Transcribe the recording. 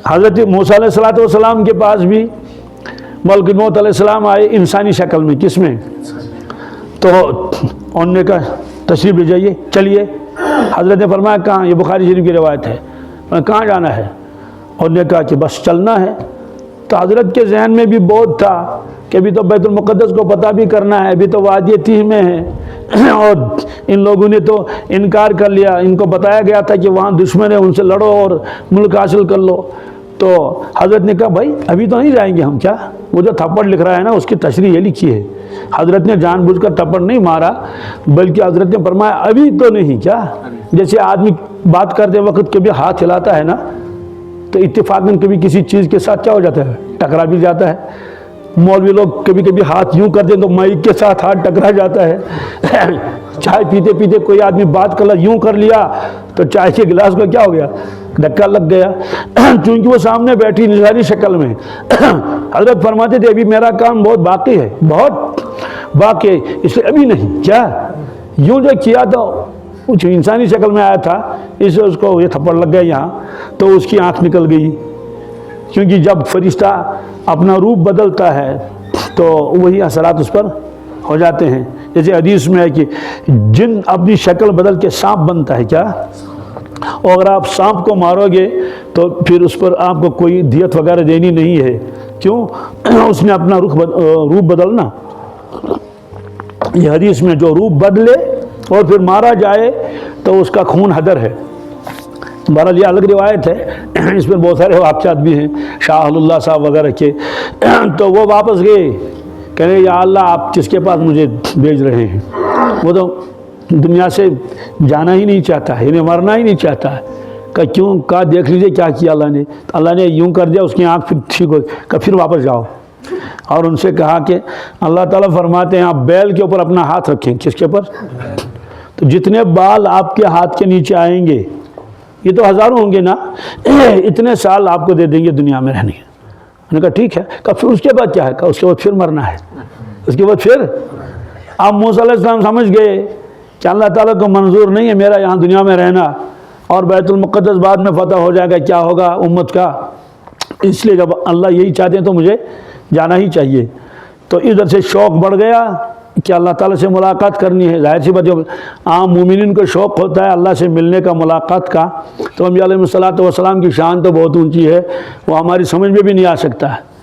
حضرت موسیٰ علیہ السلام کے پاس بھی ملک موت علیہ السلام آئے انسانی شکل میں، کس میں؟ تو انہوں نے کہا تشریف لے جائیے، چلیے۔ حضرت نے فرمایا کہاں؟ یہ بخاری شریف کی روایت ہے، کہاں جانا ہے؟ انہوں نے کہا کہ بس چلنا ہے۔ تو حضرت کے ذہن میں بھی بہت تھا کہ ابھی تو بیت المقدس کو پتہ بھی کرنا ہے، ابھی تو وادی تیہ میں ہے اور ان لوگوں نے تو انکار کر لیا، ان کو بتایا گیا تھا کہ وہاں دشمن ہے، ان سے لڑو اور ملک حاصل کر لو۔ تو حضرت نے کہا بھائی ابھی تو نہیں جائیں گے ہم، کیا وہ جو تھپڑ لکھ رہا ہے نا اس کی تشریح یہ لکھی ہے، حضرت نے جان بوجھ کر تھپڑ نہیں مارا، بلکہ حضرت نے فرمایا ابھی تو نہیں۔ کیا؟ جیسے آدمی بات کرتے وقت کبھی ہاتھ ہلاتا ہے نا تو اتفاقاً کبھی کسی چیز کے ساتھ کیا ہو جاتا ہے؟ ٹکرا بھی جاتا ہے۔ مولوی لوگ کبھی کبھی ہاتھ یوں کر دیں تو مائک کے ساتھ ہاتھ ٹکرا جاتا ہے۔ چائے پیتے پیتے کوئی آدمی بات کر یوں کر لیا تو چائے کے گلاس کو کیا ہو گیا؟ دھکا لگ گیا، چونکہ وہ سامنے بیٹھی نظاری شکل میں۔ حضرت فرماتے تھے ابھی میرا کام بہت باقی ہے، بہت باقی ہے، اس لیے ابھی نہیں۔ کیا یوں جو کیا تو کچھ انسانی شکل میں آیا تھا، اس سے اس کو یہ تھپڑ لگ گیا یہاں، تو اس کی آنکھ نکل گئی، کیونکہ جب فرشتہ اپنا روپ بدلتا ہے تو وہی اثرات اس پر ہو جاتے ہیں۔ جیسے حدیث میں ہے کہ جن اپنی شکل بدل کے سانپ بنتا ہے۔ کیا؟ اور اگر آپ سانپ کو مارو گے تو پھر اس پر آپ کو کوئی دیت وغیرہ دینی نہیں ہے، کیوں؟ اس نے اپنا روپ بدلنا۔ یہ حدیث میں جو روپ بدلے اور پھر مارا جائے تو اس کا خون حدر ہے۔ بہرحال یہ الگ روایت ہے، اس میں بہت سارے واقعات بھی ہیں شاہ اللہ صاحب وغیرہ کے۔ تو وہ واپس گئے، کہنے یا اللہ آپ کس کے پاس مجھے بھیج رہے ہیں؟ وہ تو دنیا سے جانا ہی نہیں چاہتا ہے، انہیں مرنا ہی نہیں چاہتا ہے۔ کہ کیوں؟ کہا دیکھ لیجئے کیا کیا اللہ نے۔ اللہ نے یوں کر دیا، اس کی آنکھ پھر ٹھیک ہو، کہ پھر واپس جاؤ۔ اور ان سے کہا کہ اللہ تعالیٰ فرماتے ہیں آپ بیل کے اوپر اپنا ہاتھ رکھیں۔ کس کے اوپر؟ تو جتنے بال آپ کے ہاتھ کے نیچے آئیں گے، یہ تو ہزاروں ہوں گے نا، اتنے سال آپ کو دے دیں گے دنیا میں رہنے۔ انہوں نے کہا ٹھیک ہے۔ کہا پھر اس کے بعد کیا ہے؟ کہا اس کے بعد پھر مرنا ہے۔ اس کے بعد پھر آپ موسیٰ علیہ السلام سمجھ گئے کہ اللہ تعالیٰ کو منظور نہیں ہے میرا یہاں دنیا میں رہنا، اور بیت المقدس بعد میں فتح ہو جائے گا، کیا ہوگا امت کا، اس لیے جب اللہ یہی چاہتے ہیں تو مجھے جانا ہی چاہیے۔ تو ادھر سے شوق بڑھ گیا کہ اللہ تعالیٰ سے ملاقات کرنی ہے۔ ظاہر سی بات جب عام مومنین کو شوق ہوتا ہے اللہ سے ملنے کا، ملاقات کا، تو انبیاء علیہ الصلوۃ والسلام کی شان تو بہت اونچی ہے، وہ ہماری سمجھ میں بھی نہیں آ سکتا ہے۔